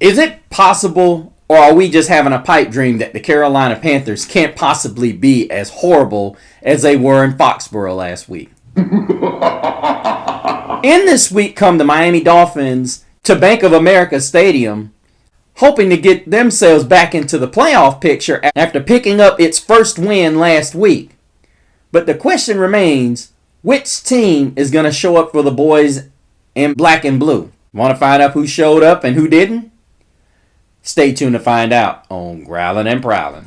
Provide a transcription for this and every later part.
Is it possible, or are we just having a pipe dream that the Carolina Panthers can't possibly be as horrible as they were in Foxborough last week? In this week come the Miami Dolphins to Bank of America Stadium, hoping to get themselves back into the playoff picture after picking up its first win last week. But the question remains, which team is going to show up for the boys in black and blue? Want to find out who showed up and who didn't? Stay tuned to find out on Growlin' and Prowlin'.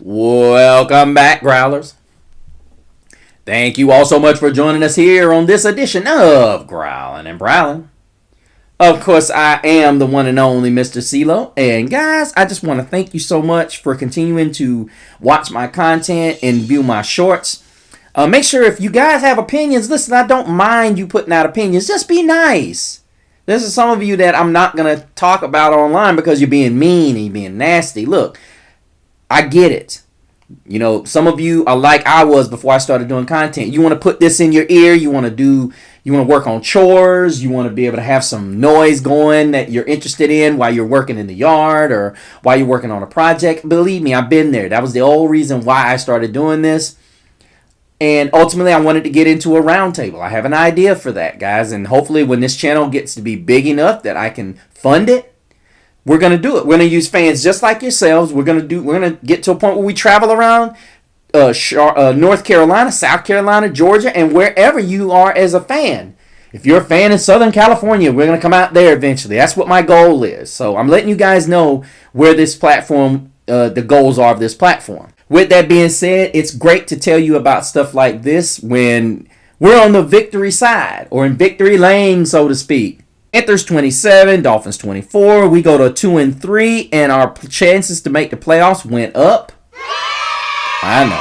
Welcome back, Growlers. Thank you all so much for joining us here on this edition of Growlin' and Prowlin'. Of course, I am the one and only Mr. CeeLo. And guys, I just want to thank you so much for continuing to watch my content and view my shorts. Make sure if you guys have opinions, listen, I don't mind you putting out opinions. Just be nice. This is some of you that I'm not going to talk about online because you're being mean and you're being nasty. Look, I get it. You know, some of you are like I was before I started doing content. You want to put this in your ear. You want to work on chores. You want to be able to have some noise going that you're interested in while you're working in the yard or while you're working on a project. Believe me, I've been there. That was the whole reason why I started doing this. And ultimately, I wanted to get into a roundtable. I have an idea for that, guys. And hopefully when this channel gets to be big enough that I can fund it, we're going to do it. We're going to use fans just like yourselves. We're going to get to a point where we travel around North Carolina, South Carolina, Georgia, and wherever you are as a fan. If you're a fan in Southern California, we're going to come out there eventually. That's what my goal is. So I'm letting you guys know where this platform, the goals are of this platform. With that being said, it's great to tell you about stuff like this when we're on the victory side or in victory lane, so to speak. Panthers 27, Dolphins 24. We go to 2-3, and our chances to make the playoffs went up. I know.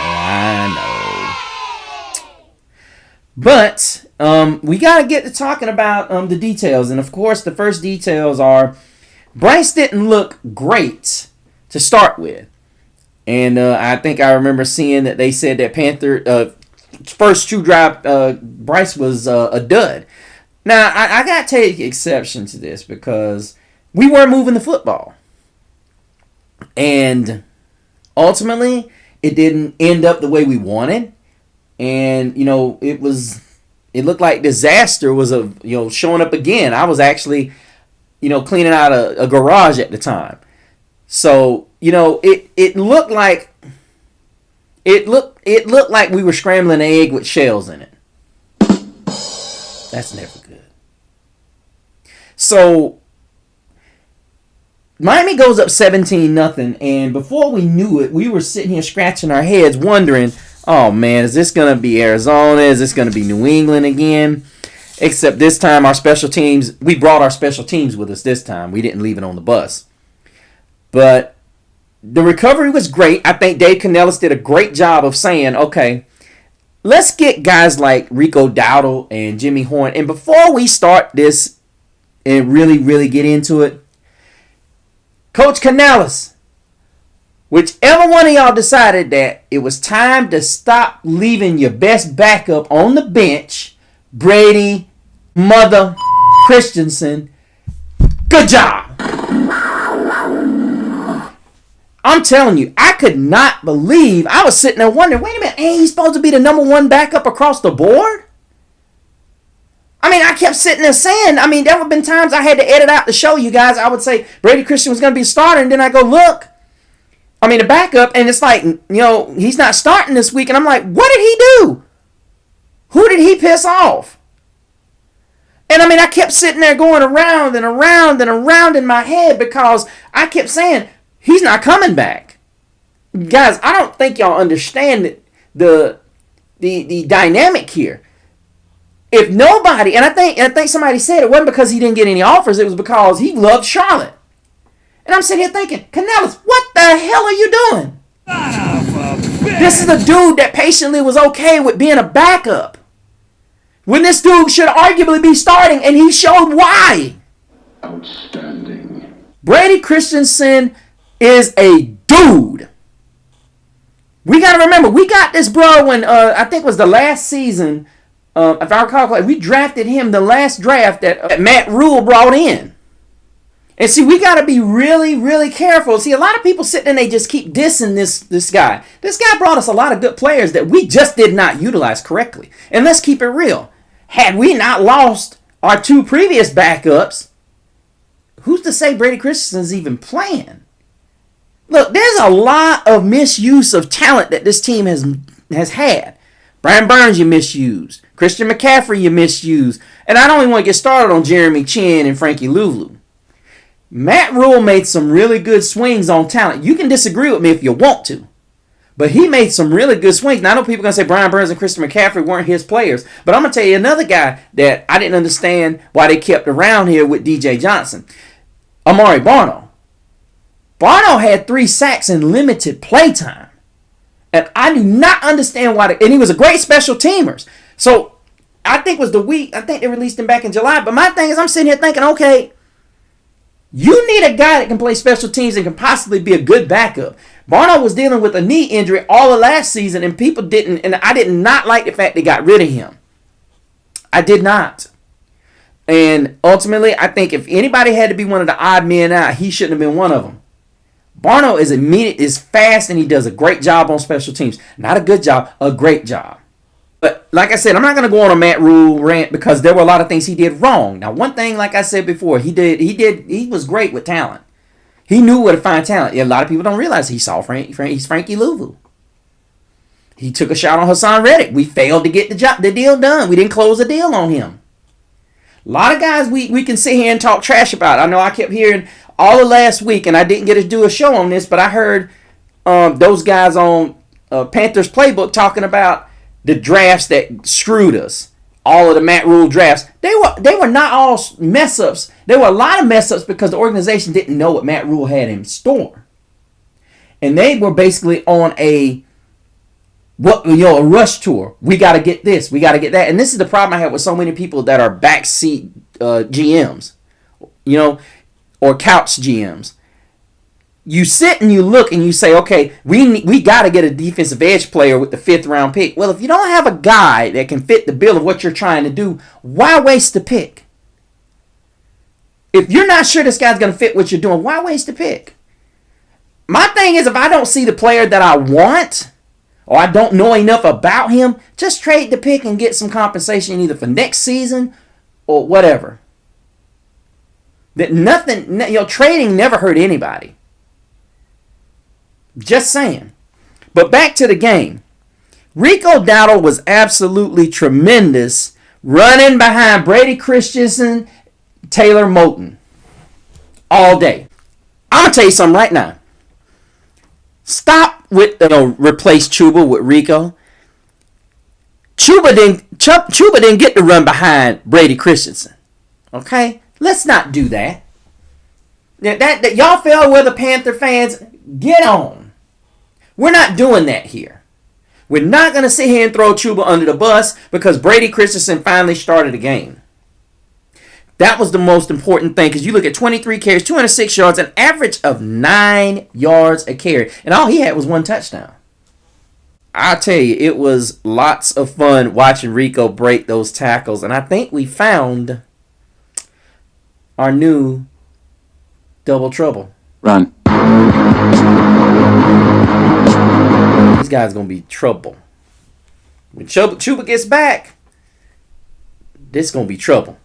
But we got to get to talking about the details. And, of course, the first details are Bryce didn't look great to start with. And I think I remember seeing that they said that Panther first two drive, Bryce was a dud. Now, I got to take exception to this because we weren't moving the football. And ultimately, it didn't end up the way we wanted. And, you know, it looked like disaster was showing up again. I was actually, cleaning out a garage at the time. So, it looked like we were scrambling an egg with shells in it. That's never good. So, Miami goes up 17-0, and before we knew it, we were sitting here scratching our heads wondering, oh man, is this going to be Arizona? Is this going to be New England again? Except this time we brought our special teams with us this time. We didn't leave it on the bus. But the recovery was great. I think Dave Canellis did a great job of saying, okay, let's get guys like Rico Dowdle and Jimmy Horn. And before we start this and really, really get into it, Coach Canellis, whichever one of y'all decided that it was time to stop leaving your best backup on the bench, Brady, Mother, Christensen, good job. I'm telling you, I could not believe. I was sitting there wondering, wait a minute, ain't he supposed to be the number one backup across the board? I kept sitting there saying, there would have been times I had to edit out the show, you guys. I would say Brady Christian was going to be a starter, and then I go, look, the backup, and it's like, he's not starting this week. And I'm like, what did he do? Who did he piss off? And I mean, I kept sitting there going around and around and around in my head because I kept saying, he's not coming back. Guys, I don't think y'all understand the dynamic here. If nobody, and I think somebody said it wasn't because he didn't get any offers, it was because he loved Charlotte. And I'm sitting here thinking, Canellis, what the hell are you doing? This is a dude that patiently was okay with being a backup, when this dude should arguably be starting, and he showed why. Outstanding. Brady Christensen is a dude. We got to remember, we got this bro when, I think it was the last season, if I recall correctly, we drafted him the last draft that Matt Rule brought in. And see, we got to be really, really careful. See, a lot of people sitting and they just keep dissing this guy. This guy brought us a lot of good players that we just did not utilize correctly. And let's keep it real. Had we not lost our two previous backups, who's to say Brady Christensen's even playing? Look, there's a lot of misuse of talent that this team has had. Brian Burns, you misused. Christian McCaffrey, you misused. And I don't even want to get started on Jeremy Chin and Frankie Louvu. Matt Rule made some really good swings on talent. You can disagree with me if you want to, but he made some really good swings. Now, I know people are going to say Brian Burns and Christian McCaffrey weren't his players, but I'm going to tell you another guy that I didn't understand why they kept around here with DJ Johnson. Amari Barno. Barno had 3 sacks and limited play time. And I do not understand why. And he was a great special teamer. So I think it was the week. I think they released him back in July. But my thing is, I'm sitting here thinking, okay, you need a guy that can play special teams and can possibly be a good backup. Barno was dealing with a knee injury all of last season, and people didn't, and I did not like the fact they got rid of him. I did not. And ultimately, I think if anybody had to be one of the odd men out, he shouldn't have been one of them. Barno is fast, and he does a great job on special teams. Not a good job, a great job. But like I said, I'm not going to go on a Matt Rule rant because there were a lot of things he did wrong. Now, one thing, like I said before, he was great with talent. He knew where to find talent. A lot of people don't realize he's Frankie Louvu. He took a shot on Hassan Reddick. We failed to get the deal done. We didn't close the deal on him. A lot of guys we can sit here and talk trash about. I know I kept hearing all of last week, and I didn't get to do a show on this, but I heard those guys on Panthers Playbook talking about the drafts that screwed us. All of the Matt Rule drafts. They were not all mess ups. There were a lot of mess ups because the organization didn't know what Matt Rule had in store. And they were basically on a rush tour. We got to get this. We got to get that. And this is the problem I have with so many people that are backseat GMs, or couch GMs. You sit and you look and you say, okay, we got to get a defensive edge player with the 5th round pick. Well, if you don't have a guy that can fit the bill of what you're trying to do, why waste the pick? If you're not sure this guy's going to fit what you're doing, why waste the pick? My thing is, if I don't see the player that I want, or I don't know enough about him, just trade the pick and get some compensation either for next season or whatever. Trading never hurt anybody. Just saying. But back to the game. Rico Dowdle was absolutely tremendous running behind Brady Christensen, Taylor Moton all day. I'm going to tell you something right now. Stop with replace Chuba with Rico. Chuba didn't get to run behind Brady Christensen. Okay? Let's not do that. That y'all fell where the Panther fans get on. We're not doing that here. We're not going to sit here and throw Chuba under the bus because Brady Christensen finally started the game. That was the most important thing because you look at 23 carries, 206 yards, an average of 9 yards a carry. And all he had was 1 touchdown. I'll tell you, it was lots of fun watching Rico break those tackles. And I think we found our new double trouble. Run. These guys going to be trouble. When Chuba gets back, this is going to be trouble.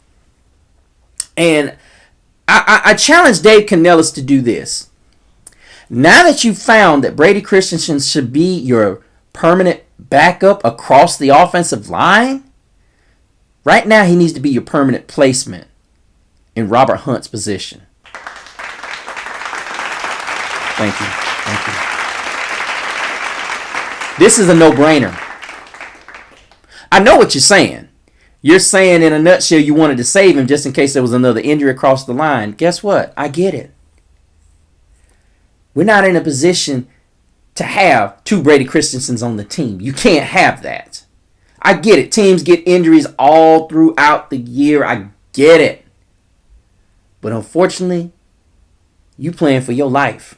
And I challenge Dave Canellis to do this. Now that you've found that Brady Christensen should be your permanent backup across the offensive line, Right now, he needs to be your permanent placement in Robert Hunt's position. Thank you. Thank you. This is a no-brainer. I know what you're saying. You're saying in a nutshell you wanted to save him just in case there was another injury across the line. Guess what? I get it. We're not in a position to have two Brady Christensens on the team. You can't have that. I get it. Teams get injuries all throughout the year. I get it. But unfortunately, you playing for your life.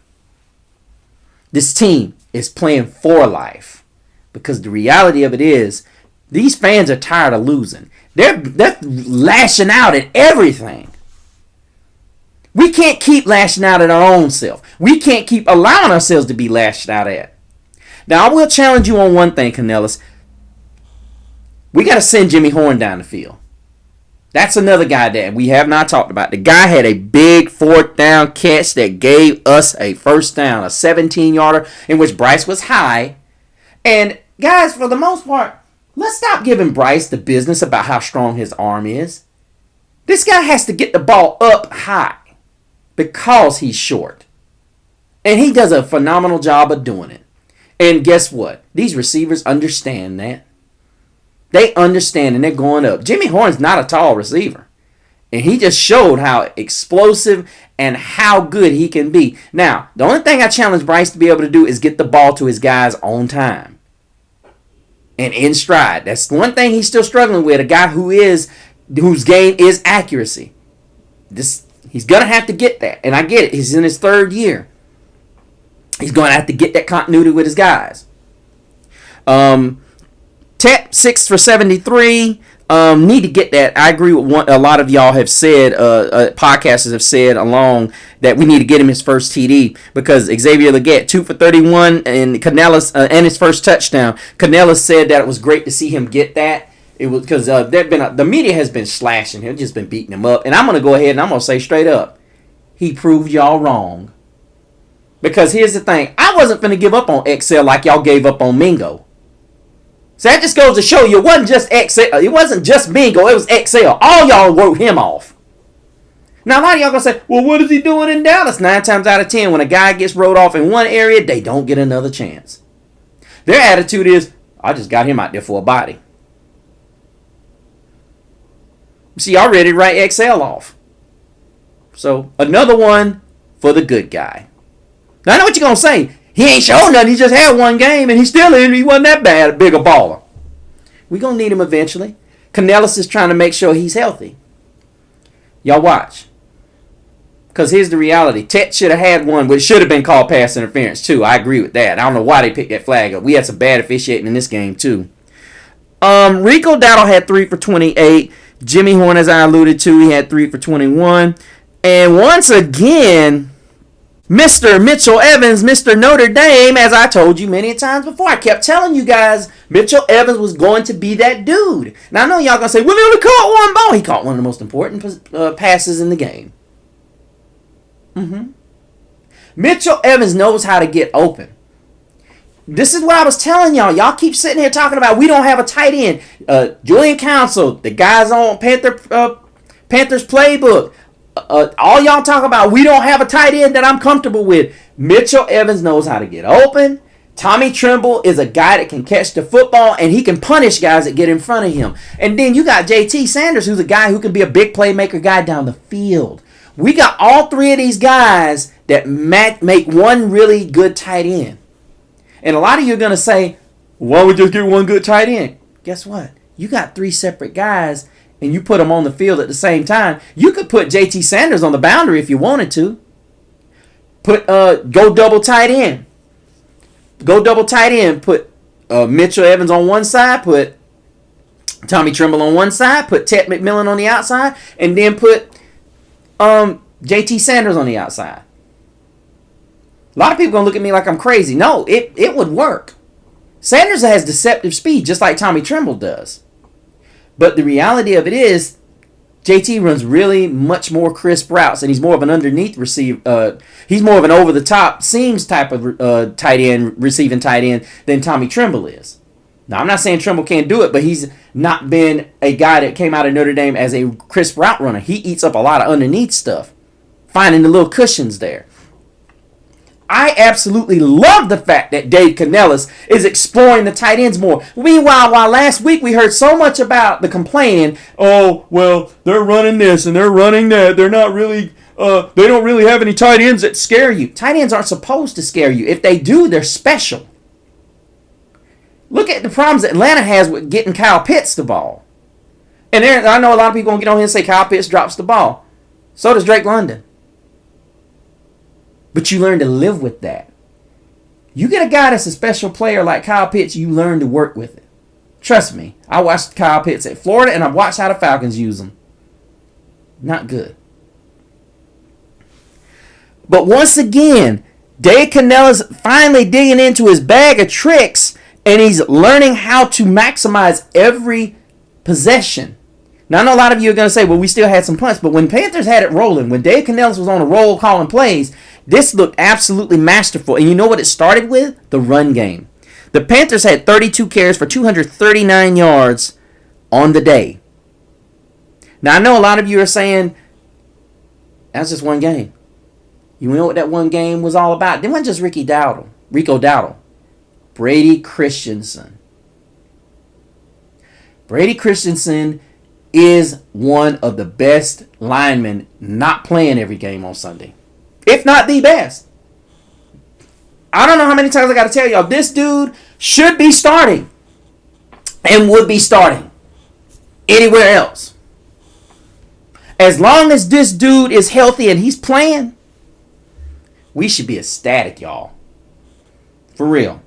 This team is playing for life. Because the reality of it is, these fans are tired of losing. They're lashing out at everything. We can't keep lashing out at our own self. We can't keep allowing ourselves to be lashed out at. Now, I will challenge you on one thing, Canellis. We got to send Jimmy Horn down the field. That's another guy that we have not talked about. The guy had a big fourth down catch that gave us a first down, a 17-yarder in which Bryce was high. And guys, for the most part, let's stop giving Bryce the business about how strong his arm is. This guy has to get the ball up high because he's short. And he does a phenomenal job of doing it. And guess what? These receivers understand that. They understand and they're going up. Jimmy Horn's not a tall receiver. And he just showed how explosive and how good he can be. Now, the only thing I challenge Bryce to be able to do is get the ball to his guys on time. And in stride. That's one thing he's still struggling with. A guy whose game is accuracy. He's going to have to get that. And I get it. He's in his third year. He's going to have to get that continuity with his guys. Tep 6 for 73. Need to get that. I agree with what a lot of y'all have said. Podcasters have said along that we need to get him his first TD because Xavier Legette 2 for 31 and Canellis and his first touchdown. Canellis said that it was great to see him get that. It was because the media has been slashing him, just been beating him up. And I'm gonna go ahead and I'm gonna say straight up, he proved y'all wrong. Because here's the thing, I wasn't finna give up on Excel like y'all gave up on Mingo. So that just goes to show you it wasn't just Excel. It wasn't just Mingo. It was Excel. All y'all wrote him off. Now, a lot of y'all going to say, well, what is he doing in Dallas? 9 times out of 10, when a guy gets wrote off in one area, they don't get another chance. Their attitude is, I just got him out there for a body. See, y'all ready to write Excel off. So, another one for the good guy. Now, I know what you're going to say. He ain't showing nothing. He just had one game, and he's still in. He wasn't that bad, a bigger baller. We're going to need him eventually. Canellis is trying to make sure he's healthy. Y'all watch. Because here's the reality. Tet should have had one, but it should have been called pass interference, too. I agree with that. I don't know why they picked that flag up. We had some bad officiating in this game, too. Rico Dowdle had 3 for 28. Jimmy Horn, as I alluded to, he had 3 for 21. And once again, Mr. Mitchell Evans, Mr. Notre Dame, as I told you many times before. I kept telling you guys, Mitchell Evans was going to be that dude. Now, I know y'all going to say, well, he only caught one ball. He caught one of the most important passes in the game. Mitchell Evans knows how to get open. This is what I was telling y'all. Y'all keep sitting here talking about we don't have a tight end. Julian Council, the guys on Panthers playbook. All y'all talk about we don't have a tight end that I'm comfortable with. Mitchell Evans knows how to get open. Tommy Tremble is a guy that can catch the football and he can punish guys that get in front of him. And then you got JT Sanders, who's a guy who can be a big playmaker guy down the field. We got all three of these guys that make one really good tight end. And a lot of you are going to say, why would we just get one good tight end? Guess what? You got 3 separate guys and you put them on the field at the same time. You could put JT Sanders on the boundary if you wanted to. Go double tight end. Go double tight end. Put Mitchell Evans on one side. Put Tommy Tremble on one side. Put Ted McMillan on the outside. And then put JT Sanders on the outside. A lot of people are going to look at me like I'm crazy. No, it would work. Sanders has deceptive speed just like Tommy Tremble does. But the reality of it is, JT runs really much more crisp routes, and he's more of an underneath receiver. He's more of an over-the-top seams type of tight end, receiving tight end than Tommy Tremble is. Now, I'm not saying Tremble can't do it, but he's not been a guy that came out of Notre Dame as a crisp route runner. He eats up a lot of underneath stuff, finding the little cushions there. I absolutely love the fact that Dave Canellis is exploring the tight ends more. Meanwhile, while last week we heard so much about the complaining, oh, well, they're running this and they're running that. They're not really, they don't really have any tight ends that scare you. Tight ends aren't supposed to scare you. If they do, they're special. Look at the problems Atlanta has with getting Kyle Pitts the ball. And I know a lot of people going to get on here and say Kyle Pitts drops the ball. So does Drake London. But you learn to live with that. You get a guy that's a special player like Kyle Pitts, you learn to work with it. Trust me. I watched Kyle Pitts at Florida, and I've watched how the Falcons use him. Not good. But once again, Dave Canellis finally digging into his bag of tricks, and he's learning how to maximize every possession. Now, I know a lot of you are going to say, well, we still had some punts, but when Panthers had it rolling, when Dave Canellis was on a roll calling plays, this looked absolutely masterful. And you know what it started with? The run game. The Panthers had 32 carries for 239 yards on the day. Now, I know a lot of you are saying, that's just one game. You know what that one game was all about? It wasn't just Rico Dowdle. Brady Christensen. Brady Christensen is one of the best linemen not playing every game on Sunday. If not the best. I don't know how many times I got to tell y'all, this dude should be starting and would be starting anywhere else. As long as this dude is healthy and he's playing, we should be ecstatic, y'all. For real.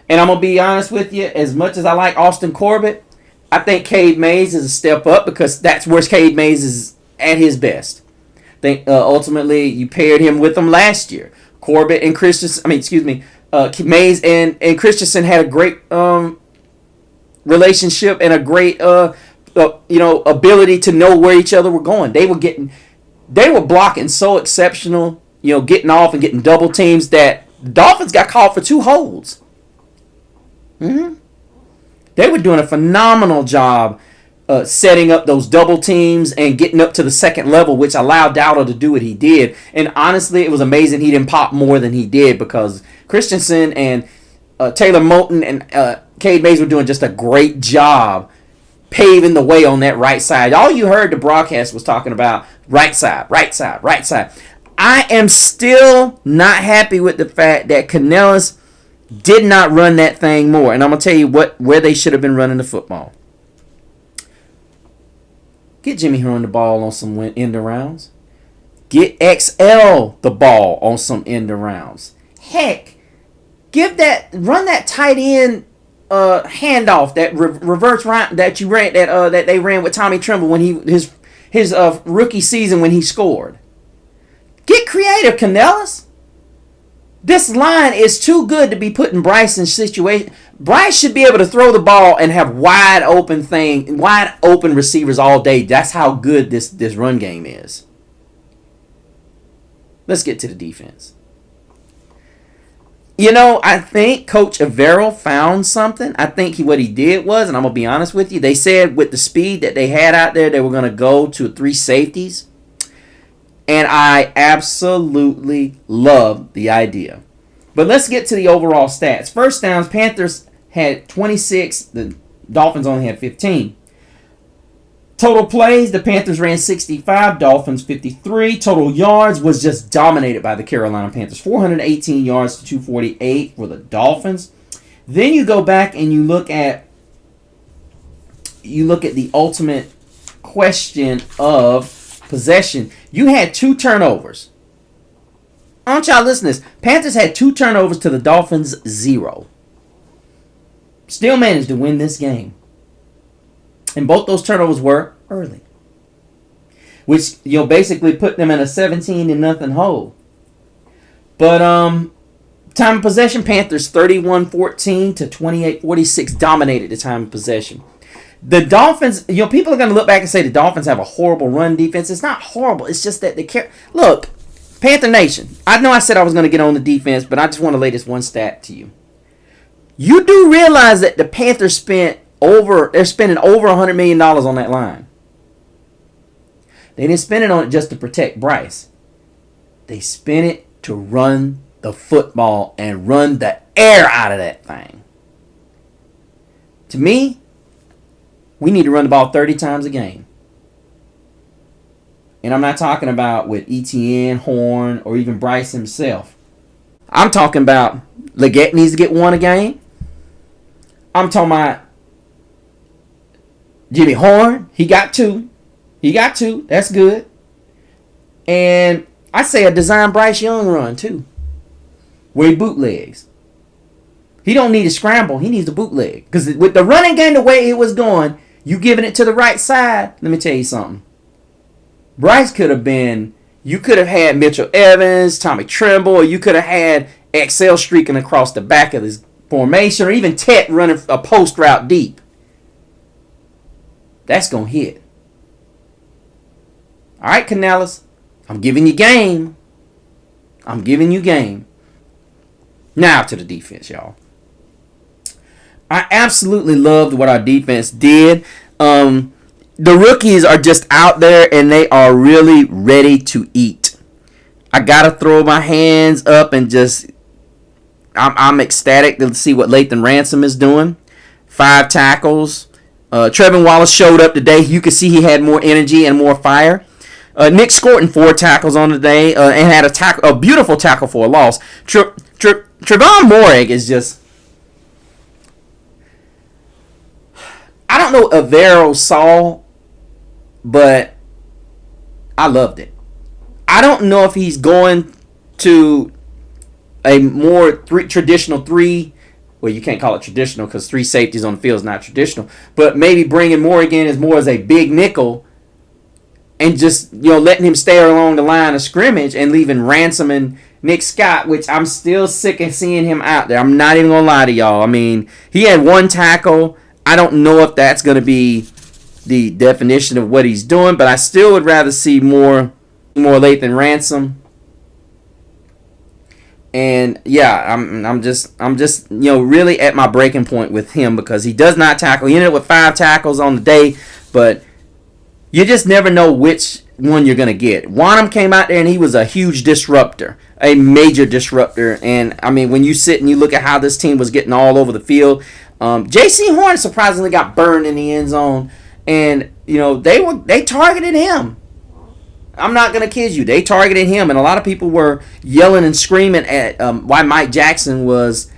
And I'm going to be honest with you, as much as I like Austin Corbett, I think Cade Mays is a step up because that's where Cade Mays is at his best. I think ultimately you paired him with them last year. Corbett and Mays and Christensen had a great relationship and a great ability to know where each other were going. They were blocking so exceptional, getting off and getting double teams that the Dolphins got called for 2 holds. They were doing a phenomenal job setting up those double teams and getting up to the second level, which allowed Dowdle to do what he did. And honestly, it was amazing he didn't pop more than he did because Christensen and Taylor Moton and Cade Mays were doing just a great job paving the way on that right side. All you heard the broadcast was talking about right side, right side, right side. I am still not happy with the fact that Canellis did not run that thing more. And I'm going to tell you where they should have been running the football. Get Jimmy Herron the ball on some end arounds. Get XL the ball on some end arounds. Heck, run that tight end handoff, that reverse route that you ran that they ran with Tommy Tremble when his rookie season when he scored. Get creative, Canellis. This line is too good to be put in Bryce's situation. Bryce should be able to throw the ball and have wide open receivers all day. That's how good this run game is. Let's get to the defense. I think Coach Avero found something. I think what he did was, and I'm going to be honest with you, they said with the speed that they had out there, they were going to go to 3 safeties. And I absolutely love the idea. But let's get to the overall stats. First downs, Panthers had 26. The Dolphins only had 15. Total plays, the Panthers ran 65. Dolphins 53. Total yards was just dominated by the Carolina Panthers. 418 yards to 248 for the Dolphins. Then you go back and you look at the ultimate question of possession. You had 2 turnovers. I want y'all listen to this. Panthers had 2 turnovers to the Dolphins 0. Still managed to win this game. And both those turnovers were early. Which basically put them in a 17-0 hole. But time of possession, Panthers 31-14 to 28-46 dominated the time of possession. The Dolphins, people are going to look back and say the Dolphins have a horrible run defense. It's not horrible. It's just that they care. Look, Panther Nation, I know I said I was going to get on the defense, but I just want to lay this one stat to you. You do realize that the Panthers they're spending over $100 million on that line. They didn't spend it on it just to protect Bryce. They spent it to run the football and run the air out of that thing. To me, we need to run the ball 30 times a game. And I'm not talking about with ETN, Horn, or even Bryce himself. I'm talking about Leggett needs to get one a game. I'm talking about Jimmy Horn. He got two. That's good. And I say a design Bryce Young run too, where he bootlegs. He don't need to scramble. He needs to bootleg. Because with the running game the way it was going, you giving it to the right side. Let me tell you something. Bryce could have been. You could have had Mitchell Evans, Tommy Tremble, or you could have had XL streaking across the back of his formation, or even Tet running a post route deep. That's going to hit. All right, Canellis. I'm giving you game. Now to the defense, y'all. I absolutely loved what our defense did. The rookies are just out there, and they are really ready to eat. I got to throw my hands up and just... I'm ecstatic to see what Lathan Ransom is doing. 5 tackles. Trevin Wallace showed up today. You could see he had more energy and more fire. Nick Scorton 4 tackles on the day and had a beautiful tackle for a loss. Trevon Morig is just... I don't know if Avero saw, but I loved it. I don't know if he's going to a more traditional 3. Well, you can't call it traditional because 3 safeties on the field is not traditional. But maybe bringing Morgan as more as a big nickel and just, letting him stay along the line of scrimmage and leaving Ransom and Nick Scott, which I'm still sick of seeing him out there. I'm not even going to lie to y'all. I mean, he had 1 tackle. I don't know if that's going to be the definition of what he's doing, but I still would rather see more Lathan Ransom. And yeah, I'm just really at my breaking point with him because he does not tackle. He ended up with 5 tackles on the day, but you just never know which one you're gonna get. Wanham came out there and he was a huge disruptor, a major disruptor. And I mean, when you sit and you look at how this team was getting all over the field, J.C. Horn surprisingly got burned in the end zone, and they targeted him. I'm not going to kid you. They targeted him, and a lot of people were yelling and screaming at why Mike Jackson was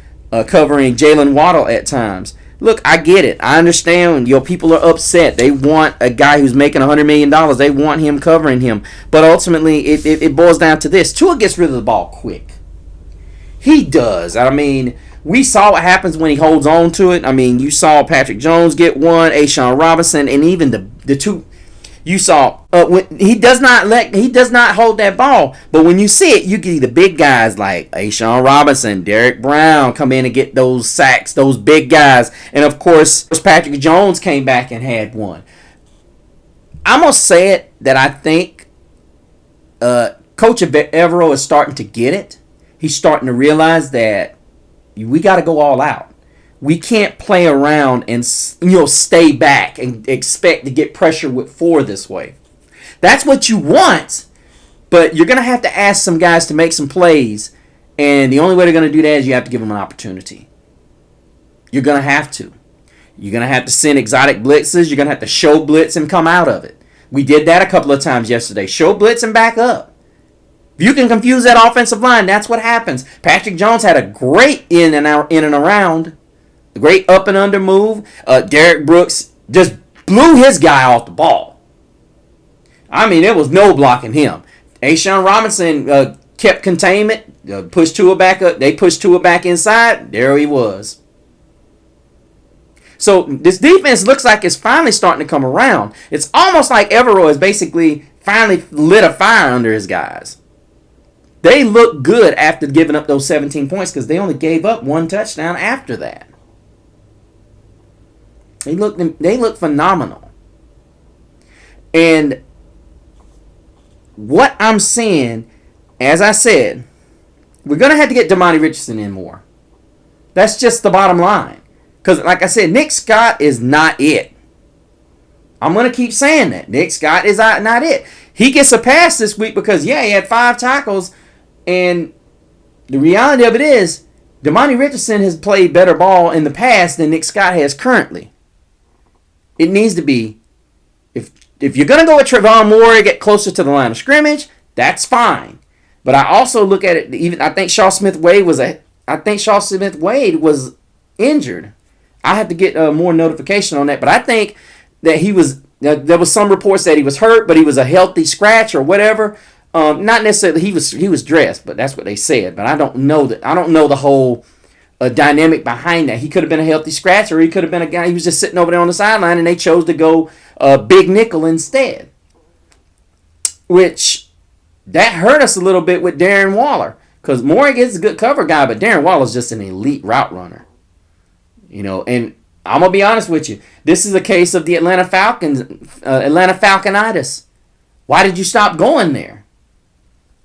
covering Jalen Waddle at times. Look, I get it. I understand. People are upset. They want a guy who's making $100 million. They want him covering him. But ultimately, it boils down to this. Tua gets rid of the ball quick. He does. I mean, we saw what happens when he holds on to it. I mean, you saw Patrick Jones get one, A'Shawn Robinson, and even the 2... You saw when he does not hold that ball, but when you see it, you get the big guys like A'Shawn Robinson, Derek Brown come in and get those sacks, those big guys, and of course Patrick Jones came back and had one. I'm gonna say it that I think Coach Evero is starting to get it. He's starting to realize that we got to go all out. We can't play around and stay back and expect to get pressure with 4 this way. That's what you want, but you're going to have to ask some guys to make some plays, and the only way they're going to do that is you have to give them an opportunity. You're going to have to. You're going to have to send exotic blitzes. You're going to have to show blitz and come out of it. We did that a couple of times yesterday. Show blitz and back up. If you can confuse that offensive line, that's what happens. Patrick Jones had a great in and around. Great up and under move. Derek Brooks just blew his guy off the ball. I mean, there was no blocking him. A'Shawn Robinson kept containment, pushed Tua back up. They pushed Tua back inside. There he was. So this defense looks like it's finally starting to come around. It's almost like Evero has basically finally lit a fire under his guys. They look good after giving up those 17 points because they only gave up 1 touchdown after that. They look phenomenal. And what I'm seeing, as I said, we're going to have to get Damani Richardson in more. That's just the bottom line. Because, like I said, Nick Scott is not it. I'm going to keep saying that. Nick Scott is not it. He gets a pass this week because, yeah, he had 5 tackles. And the reality of it is, Damani Richardson has played better ball in the past than Nick Scott has currently. It needs to be, if you're going to go with Trevon Moore, get closer to the line of scrimmage, that's fine. But I also look at it, I think Shaw Smith-Wade was injured. I have to get more notification on that. But I think that there was some reports that he was hurt, but he was a healthy scratch or whatever. Not necessarily he was dressed, but that's what they said. But I don't know the whole dynamic behind that. He could have been a healthy scratch, or he could have been a guy. He was just sitting over there on the sideline, and they chose to go big nickel instead. Which that hurt us a little bit with Darren Waller, because Morrig is a good cover guy, but Darren Waller is just an elite route runner. And I'm gonna be honest with you. This is a case of the Atlanta Falconitis. Why did you stop going there?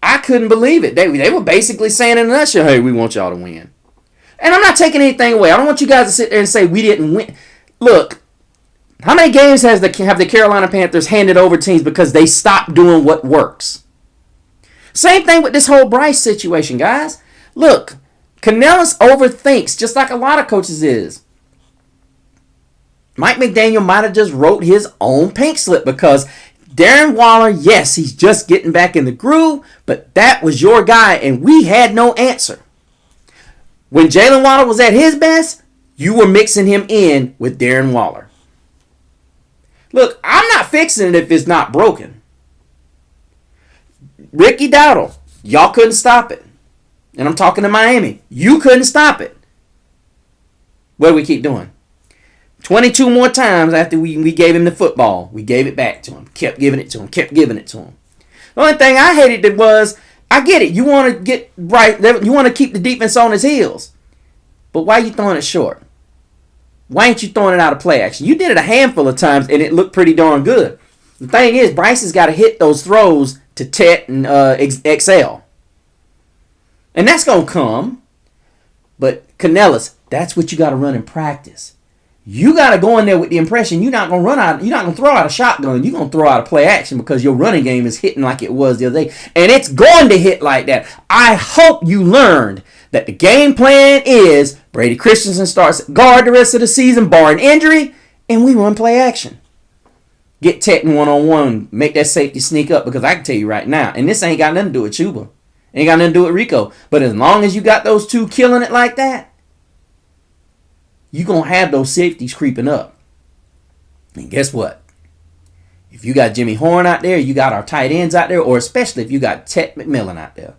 I couldn't believe it. They were basically saying in a nutshell, hey, we want y'all to win. And I'm not taking anything away. I don't want you guys to sit there and say we didn't win. Look, how many games have the Carolina Panthers handed over teams because they stopped doing what works? Same thing with this whole Bryce situation, guys. Look, Canellis overthinks, just like a lot of coaches is. Mike McDaniel might have just wrote his own pink slip because Darren Waller, yes, he's just getting back in the groove, but that was your guy, and we had no answer. When Jalen Waller was at his best, you were mixing him in with Darren Waller. Look, I'm not fixing it if it's not broken. Ricky Dowdle, y'all couldn't stop it. And I'm talking to Miami. You couldn't stop it. What do we keep doing? 22 more times after we gave him the football, we gave it back to him. Kept giving it to him. Kept giving it to him. The only thing I hated was, I get it. You want to get right. You want to keep the defense on his heels. But why are you throwing it short? Why ain't you throwing it out of play action? You did it a handful of times, and it looked pretty darn good. The thing is, Bryce has got to hit those throws to Tet and XL. And that's going to come. But Canellis, that's what you got to run in practice. You got to go in there with the impression you're not going to throw out a shotgun. You're going to throw out a play action because your running game is hitting like it was the other day. And it's going to hit like that. I hope you learned that the game plan is Brady Christensen starts guard the rest of the season, barring injury, and we run play action. Get Teton one-on-one, make that safety sneak up, because I can tell you right now, and this ain't got nothing to do with Chuba. Ain't got nothing to do with Rico. But as long as you got those two killing it like that, you're going to have those safeties creeping up. And guess what? If you got Jimmy Horn out there, you got our tight ends out there, or especially if you got Tet McMillan out there,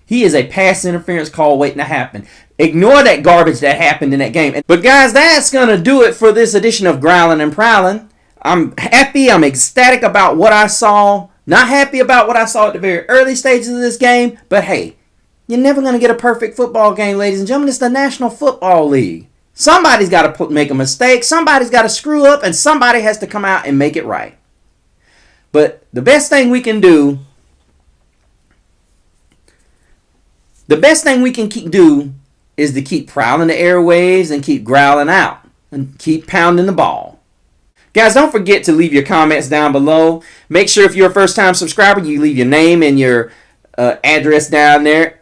he is a pass interference call waiting to happen. Ignore that garbage that happened in that game. But guys, that's going to do it for this edition of Growlin' and Prowlin'. I'm happy. I'm ecstatic about what I saw. Not happy about what I saw at the very early stages of this game. But hey, you're never going to get a perfect football game, ladies and gentlemen. It's the National Football League. Somebody's got to make a mistake. Somebody's got to screw up. And somebody has to come out and make it right. But the best thing we can do, do is to keep prowling the airwaves and keep growling out and keep pounding the ball. Guys, don't forget to leave your comments down below. Make sure if you're a first-time subscriber, you leave your name and your address down there.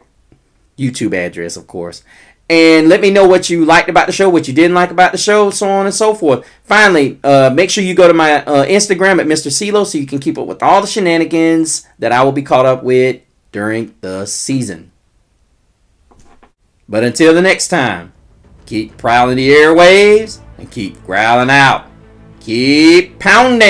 YouTube address, of course. And let me know what you liked about the show, what you didn't like about the show, so on and so forth. Finally, make sure you go to my Instagram at Mr. CeeLo so you can keep up with all the shenanigans that I will be caught up with during the season. But until the next time, keep prowling the airwaves and keep growling out. Keep pounding.